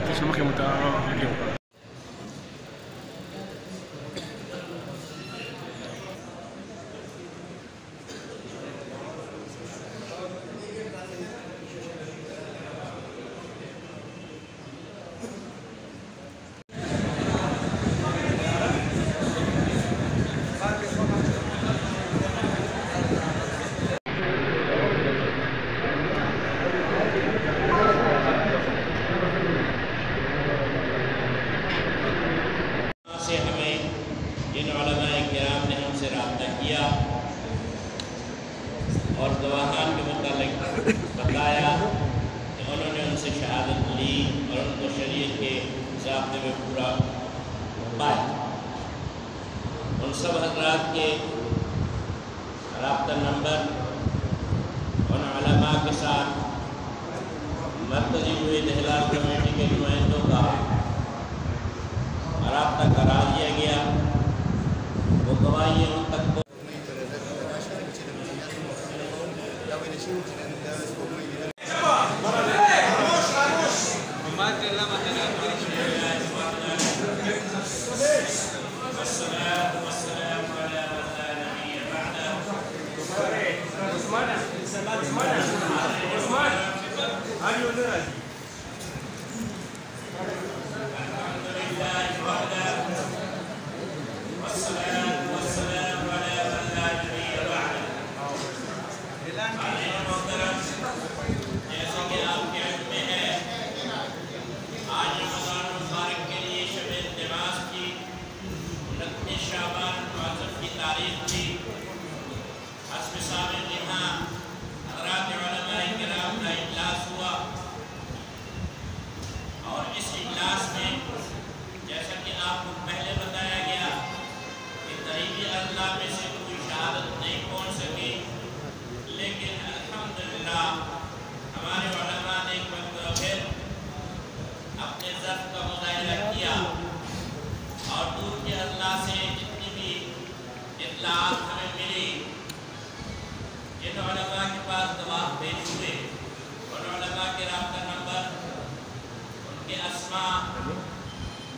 تسمح لي متأخر. से हमें इन उलमाए किराम ने हमसे रब्ता किया और गवाहान के मुतालिक बताया कि उन्होंने उनसे शहादत ली और उनको शरीयत के ज़ाब्ते में पूरा पाया। उन सब हज़रात के रब्ता नंबर उन उलमा के साथ मरकज़ी हुए हिलाल कमेटी के नुमाइंदों का रब्ता करा दिया गया। वो गवाही उन तक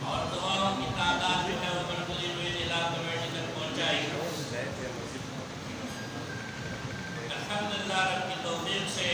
और दुआओं की तादाद जो है वो मरकज़ी जिला कमेटी तक पहुँचाई। अल्हम्दुलिल्लाह रब की तौफीक से